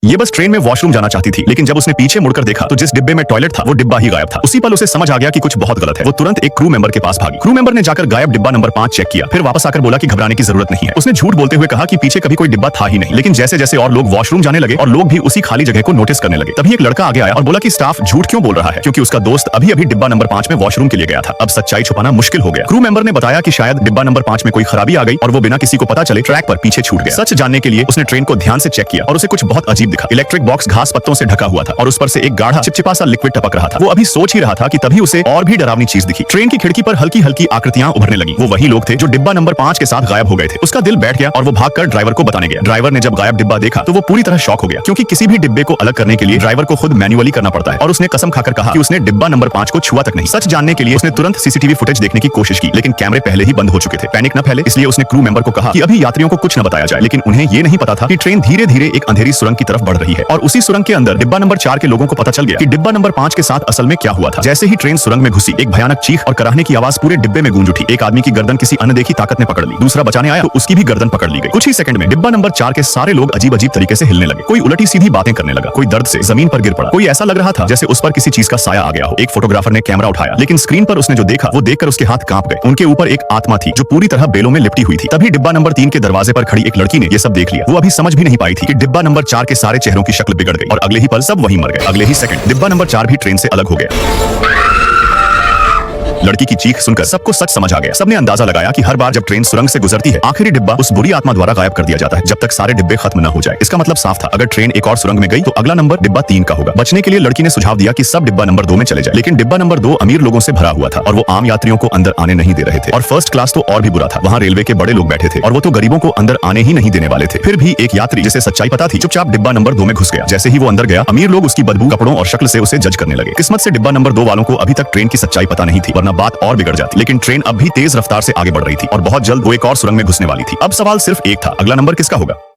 ये bus train में washroom जाना चाहती थी, लेकिन जब उसने पीछे मुड़कर देखा तो जिस डिब्बे में टॉयलेट था वो डिब्बा ही गायब था। उसी पल उसे समझ आ गया कि कुछ बहुत गलत है। वो तुरंत एक क्रू मेंबर के पास भागी। क्रू मेंबर ने जाकर गायब डिब्बा नंबर 5 चेक किया, फिर वापस आकर बोला कि घबराने की जरूरत नहीं है। उसने झूठ बोलते हुए कहा कि पीछे कभी कोई डिब्बा था ही नहीं। लेकिन जैसे जैसे और लोग वॉशरूम जाने लगे और लोग भी उसी खाली जगह को नोटिस करने लगे, तभी एक लड़का आगे आया और बोला कि स्टाफ झूठ क्यों बोल रहा है, क्योंकि उसका दोस्त अभी अभी डिब्बा नंबर 5 में वॉशरूम के लिए गया था। अब सच्चाई छुपाना मुश्किल हो गया। क्रू मेंबर ने बताया कि शायद डिब्बा नंबर 5 में कोई खराबी आ गई और वो बिना किसी को पता चले ट्रैक पर पीछे छूट गया। सच जानने के लिए उसने ट्रेन को ध्यान से चेक किया और उसे कुछ बहुत अजीब दिखा। इलेक्ट्रिक बॉक्स घास पत्तों से ढका हुआ था और उस पर से एक गाढ़ा चिपचिपा सा लिक्विड टपक रहा था। वो अभी सोच ही रहा था कि तभी उसे और भी डरावनी चीज दिखी। ट्रेन की खिड़की पर हल्की हल्की आकृतियां उभरने लगी। वो वही लोग थे जो डिब्बा नंबर 5 के साथ गायब हो गए थे। उसका दिल बैठ गया और वो भागकर ड्राइवर को बताने गया। ड्राइवर ने जब गायब डिब्बा देखा तो वो पूरी तरह शॉक हो गया, क्योंकि किसी भी डिब्बे को अलग करने के लिए ड्राइवर को खुद मैन्युअली करना पड़ता है। और उसने कसम खाकर कहा कि उसने डिब्बा नंबर 5 को छुआ तक नहीं। सच जानने के लिए उसने तुरंत सीसीटीवी फुटेज देखने की कोशिश की, लेकिन कैमरे पहले ही बंद हो चुके थे। पैनिक न फैले इसलिए उसने क्रू मेंबर को कहा कि अभी यात्रियों को कुछ न बताया जाए। लेकिन उन्हें ये नहीं पता था कि ट्रेन धीरे धीरे एक अंधेरी सुरंग की तरफ बढ़ रही है और उसी सुरंग के अंदर डिब्बा नंबर 4 के लोगों को पता चल गया कि डिब्बा नंबर 5 के साथ असल में क्या हुआ था। जैसे ही ट्रेन सुरंग में घुसी, एक भयानक चीख और कराहने की आवाज पूरे डिब्बे में गूंज उठी। एक आदमी की गर्दन किसी अनदेखी ताकत ने पकड़ ली। दूसरा बचाने आया तो उसकी भी गर्दन पकड़ ली गई। कुछ ही सेकंड में डिब्बा नंबर 4 के सारे लोग अजीब अजीब तरीके से हिलने लगे। कोई उलटी सीधी बातें करने लगा, कोई दर्द से जमीन पर गिर पड़ा, कोई ऐसा लग रहा था जैसे उस पर किसी चीज का साया आ गया हो। एक फोटोग्राफर ने कैमरा उठाया, लेकिन स्क्रीन पर उसने जो देखा वो देखकर उसके हाथ कांप गए। उनके ऊपर एक आत्मा थी जो पूरी तरह बेलों में लिपटी हुई थी। तभी डिब्बा नंबर 3 के दरवाजे पर खड़ी एक लड़की ने ये सब देख लिया। वो अभी समझ भी नहीं पाई थी कि डिब्बा नंबर 4 के सारे चेहरों की शक्ल बिगड़ गई और अगले ही पल सब वहीं मर गए। अगले ही सेकंड डिब्बा नंबर 4 भी ट्रेन से अलग हो गया। लड़की की चीख सुनकर सबको सच समझ आ गया। सबने अंदाजा लगाया कि हर बार जब ट्रेन सुरंग से गुजरती है, आखिरी डिब्बा उस बुरी आत्मा द्वारा गायब कर दिया जाता है, जब तक सारे डिब्बे खत्म न हो जाए। इसका मतलब साफ था, अगर ट्रेन एक और सुरंग में गई तो अगला नंबर डिब्बा 3 का होगा। बचने के लिए लड़की ने सुझाव दिया कि सब डिब्बा नंबर 2 में चले जाए, लेकिन डिब्बा नंबर 2 अमीर लोगों से भरा हुआ था और वो आम यात्रियों को अंदर आने नहीं दे रहे थे। और फर्स्ट क्लास तो और भी बुरा था, वहाँ रेलवे के बड़े लोग बैठे थे और वो तो गरीबों को अंदर आने ही नहीं देने वाले थे। फिर भी एक यात्री जिसे सच्चाई पता थी चुपचाप डिब्बा नंबर 2 में घुस गया। जैसे ही वो अंदर गया, अमीर लोग उसकी बदबू, कपड़ों और शक्ल से उसे जज करने लगे। किस्मत से डिब्बा नंबर 2 वालों को अभी तक ट्रेन की सच्चाई पता नहीं थी, वरना बात और बिगड़ जाती। लेकिन ट्रेन अब भी तेज रफ्तार से आगे बढ़ रही थी और बहुत जल्द वो एक और सुरंग में घुसने वाली थी। अब सवाल सिर्फ एक था, अगला नंबर किसका होगा।